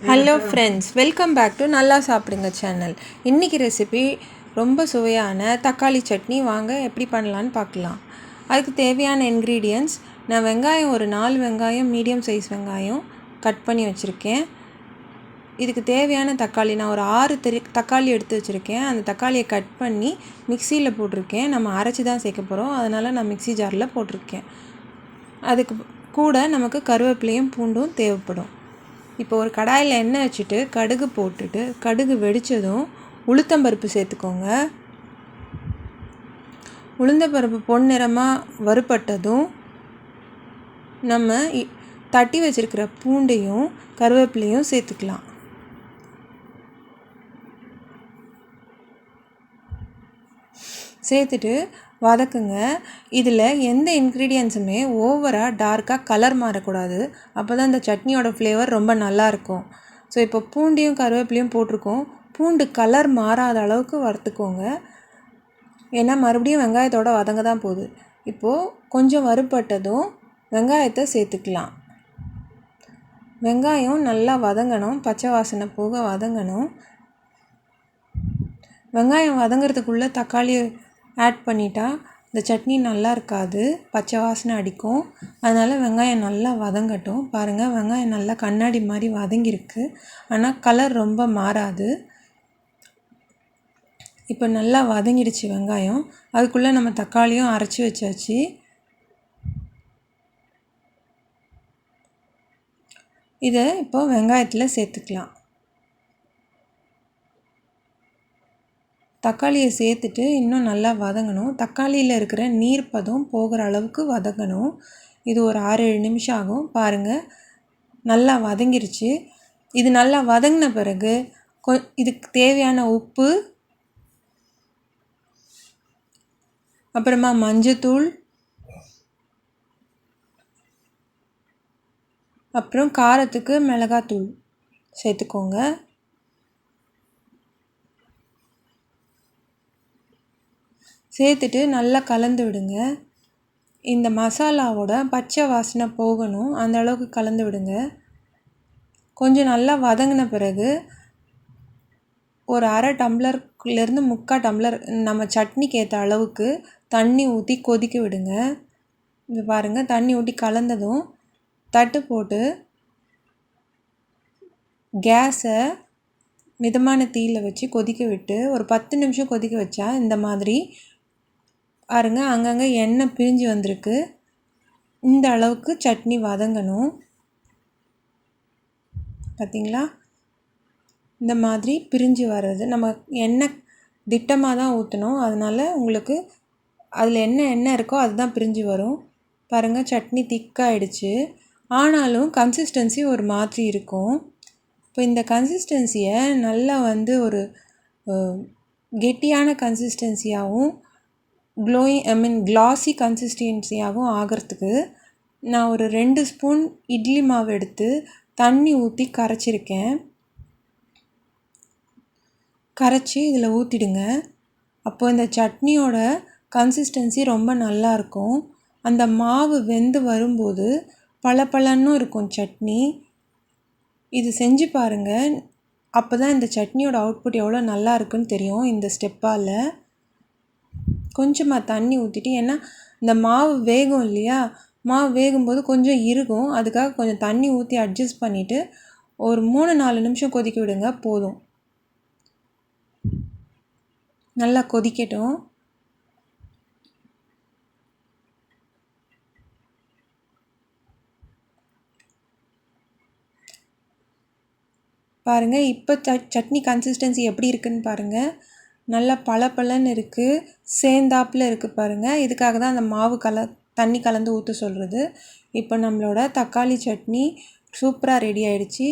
Hello friends, welcome back to நல்லா சாப்பிடுங்க channel. இன்றைக்கி ரெசிபி ரொம்ப சுவையான தக்காளி சட்னி. வாங்க எப்படி பண்ணலான்னு பார்க்கலாம். அதுக்கு தேவையான இன்க்ரீடியன்ட்ஸ், நான் வெங்காயம் ஒரு 4 வெங்காயம் மீடியம் சைஸ் வெங்காயம் கட் பண்ணி வச்சுருக்கேன். இதுக்கு தேவையான தக்காளி நான் ஒரு 6 தக்காளி எடுத்து வச்சுருக்கேன். அந்த தக்காளியை கட் பண்ணி மிக்சியில் போட்டிருக்கேன். நம்ம அரைச்சி தான் சேர்க்க போகிறோம், அதனால் நான் மிக்சி ஜாரில் போட்டிருக்கேன். அதுக்கு கூட நமக்கு கருவேப்பிலையும் பூண்டும் தேவைப்படும். இப்போ ஒரு கடாயில் எண்ணெய் வச்சுட்டு கடுகு போட்டுட்டு, கடுகு வெடித்ததும் உளுத்தம்பருப்பு சேர்த்துக்கோங்க. உளுந்தம்பருப்பு பொன்னிறமாக வறுபட்டதும் நம்ம தட்டி வச்சுருக்கிற பூண்டையும் கருவேப்பிலையும் சேர்த்துக்கலாம். சேர்த்துட்டு வதக்குங்க. இதில் எந்த இன்க்ரீடியன்ஸுமே ஓவராக டார்க்காக கலர் மாறக்கூடாது. அப்போ தான் இந்த சட்னியோட ஃப்ளேவர் ரொம்ப நல்லாயிருக்கும். ஸோ இப்போ பூண்டையும் கருவேப்பிலையும் போட்டிருக்கோம். பூண்டு கலர் மாறாத அளவுக்கு வறுத்துக்கோங்க. ஏன்னா மறுபடியும் வெங்காயத்தோட வதங்க தான் போகுது. இப்போது கொஞ்சம் வறுபட்டதும் வெங்காயத்தை சேர்த்துக்கலாம். வெங்காயம் நல்லா வதங்கணும், பச்சை வாசனை போக வதங்கணும். வெங்காயம் வதங்கிறதுக்குள்ளே தக்காளி ஆட் பண்ணிட்டா இந்த சட்னி நல்லா இருக்காது, பச்சை வாசனை அடிக்கும். அதனால் வெங்காயம் நல்லா வதங்கட்டும். பாருங்கள், வெங்காயம் நல்லா கண்ணாடி மாதிரி வதங்கியிருக்கு, ஆனால் கலர் ரொம்ப மாறாது. இப்போ நல்லா வதங்கிடுச்சு வெங்காயம். அதுக்குள்ளே நம்ம தக்காளியும் அரைச்சி வச்சாச்சு. இதை இப்போ வெங்காயத்தில் சேர்த்துக்கலாம். தக்காளியை சேர்த்துட்டு இன்னும் நல்லா வதங்கணும். தக்காளியில் இருக்கிற நீர் பதம் போகிற அளவுக்கு வதங்கணும். இது ஒரு 6-7 நிமிஷம் ஆகும். பாருங்கள், நல்லா வதங்கிருச்சு. இது நல்லா வதங்கின பிறகு இதுக்கு தேவையான உப்பு, அப்புறமா மஞ்சத்தூள், அப்புறம் காரத்துக்கு மிளகாத்தூள் சேர்த்துக்கோங்க. சேர்த்துட்டு நல்லா கலந்து விடுங்க. இந்த மசாலாவோட பச்சை வாசனை போகணும், அந்த அளவுக்கு கலந்து விடுங்க. கொஞ்சம் நல்லா வதங்கின பிறகு ஒரு 1/2 டம்ளர்லேருந்து 3/4 டம்ளர் நம்ம சட்னிக்கு ஏற்ற அளவுக்கு தண்ணி ஊற்றி கொதிக்க விடுங்க. இது பாருங்கள், தண்ணி ஊற்றி கலந்ததும் தட்டு போட்டு கேஸை மிதமான தீயில் வச்சு கொதிக்க விட்டு ஒரு 10 நிமிஷம் கொதிக்க வச்சா இந்த மாதிரி பாருங்க, அங்கங்கே எண்ணெய் பிரிஞ்சு வந்திருக்கு. இந்த அளவுக்கு சட்னி வதங்கணும். பார்த்திங்களா, இந்த மாதிரி பிரிஞ்சு வர்றது. நம்ம எண்ணெய் திட்டமாக தான் ஊற்றணும், அதனால் உங்களுக்கு அதில் எண்ணெய் இருக்கோ அதுதான் பிரிஞ்சு வரும். பாருங்கள், சட்னி திக்காகிடுச்சு. ஆனாலும் கன்சிஸ்டன்சி ஒரு மாதிரி இருக்கும். இப்போ இந்த கன்சிஸ்டன்சியை நல்லா ஒரு கெட்டியான கன்சிஸ்டன்சியாகவும் கிளாஸி கன்சிஸ்டன்சியாகவும் ஆகிறதுக்கு நான் ஒரு 2 ஸ்பூன் இட்லி மாவு எடுத்து தண்ணி ஊற்றி கரைச்சிருக்கேன். கரைச்சி இதில் ஊற்றிடுங்க. அப்போது இந்த சட்னியோட கன்சிஸ்டன்சி ரொம்ப நல்லாயிருக்கும். அந்த மாவு வெந்து வரும்போது பளபளன்னு இருக்கும் சட்னி. இது செஞ்சு பாருங்கள், அப்போ தான் இந்த சட்னியோட அவுட்புட் எவ்வளோ நல்லா இருக்குன்னு தெரியும். இந்த ஸ்டெப்பால் கொஞ்சமாக தண்ணி ஊற்றிட்டு, ஏன்னா இந்த மாவு வேகும் இல்லையா, மாவு வேகும்போது கொஞ்சம் இறுகும். அதுக்காக கொஞ்சம் தண்ணி ஊற்றி அட்ஜஸ்ட் பண்ணிவிட்டு ஒரு 3-4 நிமிஷம் கொதிக்க விடுங்க, போதும். நல்லா கொதிக்கட்டும். பாருங்கள், இப்போ சட்னி கன்சிஸ்டன்சி எப்படி இருக்குதுன்னு பாருங்கள். நல்லா பளபளன்னு இருக்குது, சேர்ந்தாப்பில் இருக்குது பாருங்கள். இதுக்காக தான் அந்த மாவு தண்ணி கலந்து ஊற்ற சொல்கிறது. இப்போ நம்மளோட தக்காளி சட்னி சூப்பராக ரெடி ஆகிடுச்சு.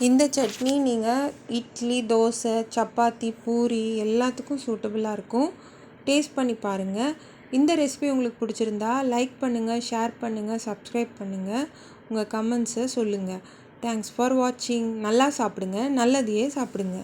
இந்த சட்னி நீங்கள் இட்லி, தோசை, சப்பாத்தி, பூரி எல்லாத்துக்கும் சூட்டபுளாக இருக்கும். டேஸ்ட் பண்ணி பாருங்கள். இந்த ரெசிபி உங்களுக்கு பிடிச்சிருந்தா லைக் பண்ணுங்கள், ஷேர் பண்ணுங்கள், சப்ஸ்கிரைப் பண்ணுங்கள். உங்கள் கமெண்ட்ஸை சொல்லுங்கள். தேங்க்ஸ் ஃபார் வாட்சிங். நல்லா சாப்பிடுங்க, நல்லதையே சாப்பிடுங்க.